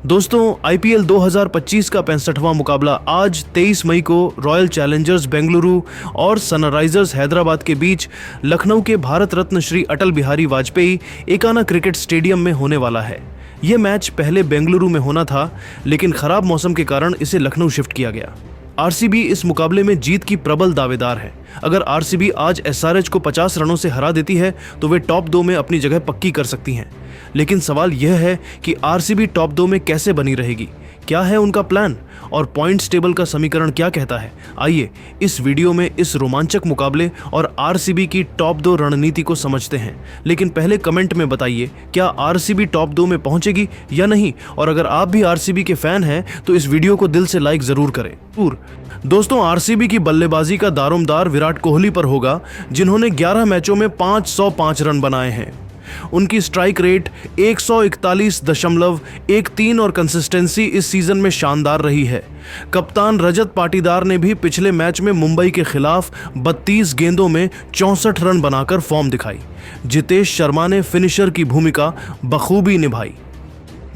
दोस्तों आईपीएल 2025 का 65वां मुकाबला आज 23 मई को रॉयल चैलेंजर्स बेंगलुरु और सनराइजर्स हैदराबाद के बीच लखनऊ के भारत रत्न श्री अटल बिहारी वाजपेयी एकाना क्रिकेट स्टेडियम में होने वाला है। यह मैच पहले बेंगलुरु में होना था, लेकिन खराब मौसम के कारण इसे लखनऊ शिफ्ट किया गया। आरसीबी इस मुकाबले में जीत की प्रबल दावेदार है। अगर आरसीबी आज एसआरएच को 50 रनों से हरा देती है तो वे टॉप 2 में अपनी जगह पक्की कर सकती हैं। लेकिन सवाल यह है कि आरसीबी टॉप 2 में कैसे बनी रहेगी, क्या है उनका प्लान और पॉइंट्स टेबल का समीकरण क्या कहता है। आइए इस वीडियो में इस रोमांचक मुकाबले और आरसीबी की टॉप 2 रणनीति को समझते हैं। लेकिन पहले कमेंट में बताइए, क्या आरसीबी टॉप 2 में पहुंचेगी या नहीं, और अगर आप भी आरसीबी के फैन हैं तो इस वीडियो को दिल से लाइक जरूर करें। दोस्तों आरसीबी की बल्लेबाजी का दारोमदार विराट कोहली पर होगा, जिन्होंने 11 मैचों में 505 रन बनाए हैं। उनकी स्ट्राइक रेट 141.13 और कंसिस्टेंसी इस सीजन में शानदार रही है। कप्तान रजत पाटीदार ने भी पिछले मैच में मुंबई के खिलाफ 32 गेंदों में 64 रन बनाकर फॉर्म दिखाई। जितेश शर्मा ने फिनिशर की भूमिका बखूबी निभाई।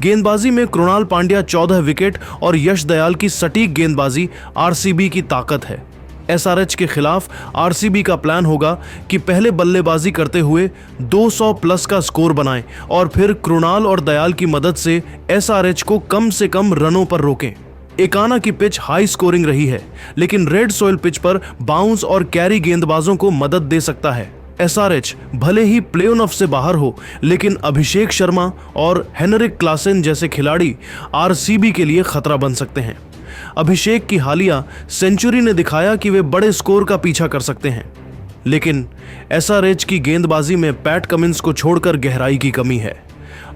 गेंदबाजी में कृणाल पांड्या 14 विकेट और यश दयाल की सटीक गेंदबाजी आरसीबी की ताकत है। एसआरएच के खिलाफ आरसीबी का प्लान होगा कि पहले बल्लेबाजी करते हुए 200 प्लस का स्कोर बनाएं और फिर कृणाल और दयाल की मदद से एसआरएच को कम से कम रनों पर रोकें। एकाना की पिच हाई स्कोरिंग रही है, लेकिन रेड सॉइल पिच पर बाउंस और कैरी गेंदबाजों को मदद दे सकता है। एसआरएच भले ही प्ले-ऑफ से बाहर हो, लेकिन अभिषेक शर्मा और हेनरिक क्लासेन जैसे खिलाड़ी आरसीबी के लिए खतरा बन सकते हैं। अभिषेक की हालिया सेंचुरी ने दिखाया कि वे बड़े स्कोर का पीछा कर सकते हैं, लेकिन एसआरएच की गेंदबाजी में पैट कमिंस को छोड़कर गहराई की कमी है।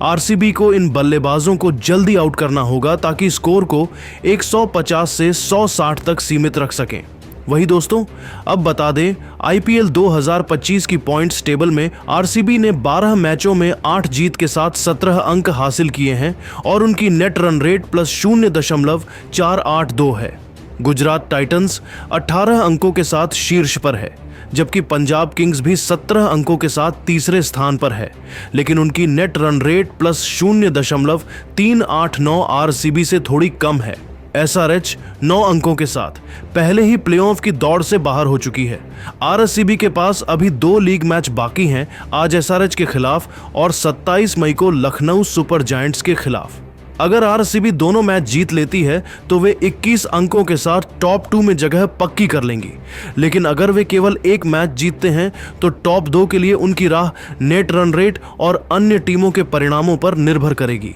आरसीबी को इन बल्लेबाजों को जल्दी आउट करना होगा ताकि स्कोर को 150 से 160 तक सीमित रख सकें। वही दोस्तों, अब बता दें, आईपीएल 2025 की पॉइंट्स टेबल में आरसीबी ने 12 मैचों में 8 जीत के साथ 17 अंक हासिल किए हैं और उनकी नेट रन रेट +0.482 है। गुजरात टाइटंस 18 अंकों के साथ शीर्ष पर है, जबकि पंजाब किंग्स भी 17 अंकों के साथ तीसरे स्थान पर है, लेकिन उनकी नेट रन रेट +0.389 आरसीबी से थोड़ी कम है। एसआरएच 9 अंकों के साथ पहले ही प्लेऑफ की दौड़ से बाहर हो चुकी है। आरसीबी के पास अभी 2 लीग मैच बाकी हैं, आज एसआरएच के खिलाफ और 27 मई को लखनऊ सुपर जायंट्स के खिलाफ। अगर आरसीबी दोनों मैच जीत लेती है तो वे 21 अंकों के साथ टॉप 2 में जगह पक्की कर लेंगी, लेकिन अगर वे केवल एक मैच जीतते हैं तो टॉप 2 के लिए उनकी राह नेट रन रेट और अन्य टीमों के परिणामों पर निर्भर करेगी।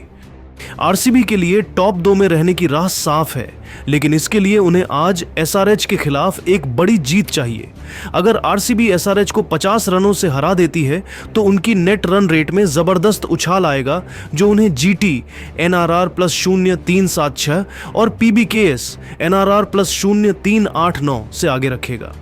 आरसीबी के लिए टॉप 2 में रहने की राह साफ है, लेकिन इसके लिए उन्हें आज एसआरएच के खिलाफ एक बड़ी जीत चाहिए। अगर आरसीबी एसआरएच को 50 रनों से हरा देती है तो उनकी नेट रन रेट में जबरदस्त उछाल आएगा, जो उन्हें जीटी एनआरआर +0376 और पीबीकेएस एनआरआर +0389 से आगे रखेगा।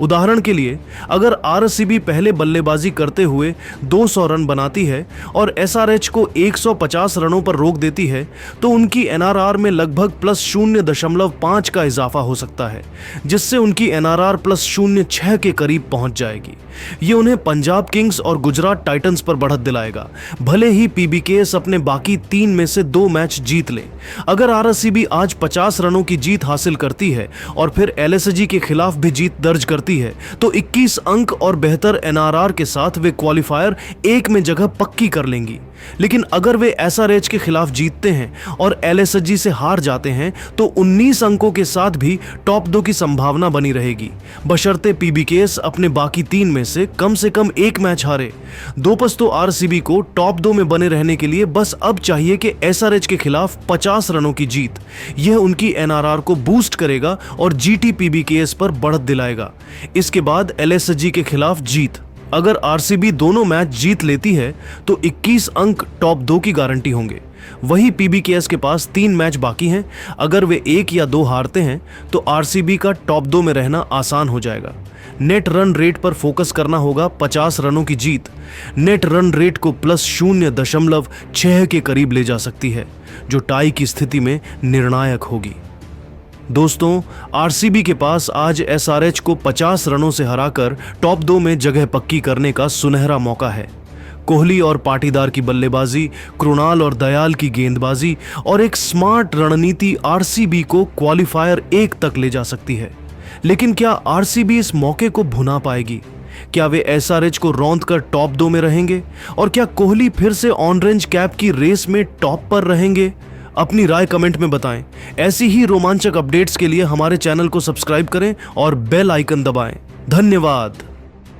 उदाहरण के लिए, अगर आरसीबी पहले बल्लेबाजी करते हुए 200 रन बनाती है और एसआरएच को 150 रनों पर रोक देती है तो उनकी एनआरआर में लगभग +0.5 का इजाफा हो सकता है, जिससे उनकी एनआरआर +0.6 के करीब पहुंच जाएगी। ये उन्हें पंजाब किंग्स और गुजरात टाइटंस पर बढ़त दिलाएगा, भले ही पीबीकेएस अपने बाकी 3 में से 2 मैच जीत ले। अगर आरसीबी आज 50 रनों की जीत हासिल करती है और फिर एलएसजी के खिलाफ भी जीत दर्ज करती है तो 21 अंक और बेहतर एनआरआर के साथ वे क्वालिफायर 1 में जगह पक्की कर लेंगी। लेकिन अगर वे एसआरएच के खिलाफ जीतते हैं और एलएसजी से हार जाते हैं तो 19 अंकों के साथ भी टॉप 2 की संभावना बनी रहेगी, बशर्ते पीबीकेएस अपने बाकी 3 में से कम 1 मैच हारे। दोस्तों आरसीबी को टॉप 2 में बने रहने के लिए बस अब चाहिए कि एसआरएच के खिलाफ 50 रनों की जीत। यह उनकी एनआरआर को बूस्ट करेगा और जीटी पीबीकेएस पर बढ़त दिलाएगा। इसके बाद एलएसजी के खिलाफ जीत। अगर आरसीबी दोनों मैच जीत लेती है तो 21 अंक टॉप 2 की गारंटी होंगे। वही पीबीकेएस के पास 3 मैच बाकी हैं, अगर वे 1 या 2 हारते हैं तो आरसीबी का टॉप 2 में रहना आसान हो जाएगा। नेट रन रेट पर फोकस करना होगा। 50 रनों की जीत नेट रन रेट को +0.6 के करीब ले जा सकती है, जो टाई की स्थिति में निर्णायक होगी। दोस्तों आरसीबी के पास आज एसआरएच को 50 रनों से हराकर टॉप 2 में जगह पक्की करने का सुनहरा मौका है। कोहली और पाटीदार की बल्लेबाजी, कृणाल और दयाल की गेंदबाजी और एक स्मार्ट रणनीति आरसीबी को क्वालिफायर 1 तक ले जा सकती है। लेकिन क्या आरसीबी इस मौके को भुना पाएगी? क्या वे एसआरएच को रौंद कर टॉप 2 में रहेंगे? और क्या कोहली फिर से ऑरेंज कैप की रेस में टॉप पर रहेंगे? अपनी राय कमेंट में बताएं। ऐसी ही रोमांचक अपडेट्स के लिए हमारे चैनल को सब्सक्राइब करें और बेल आइकन दबाएं। धन्यवाद।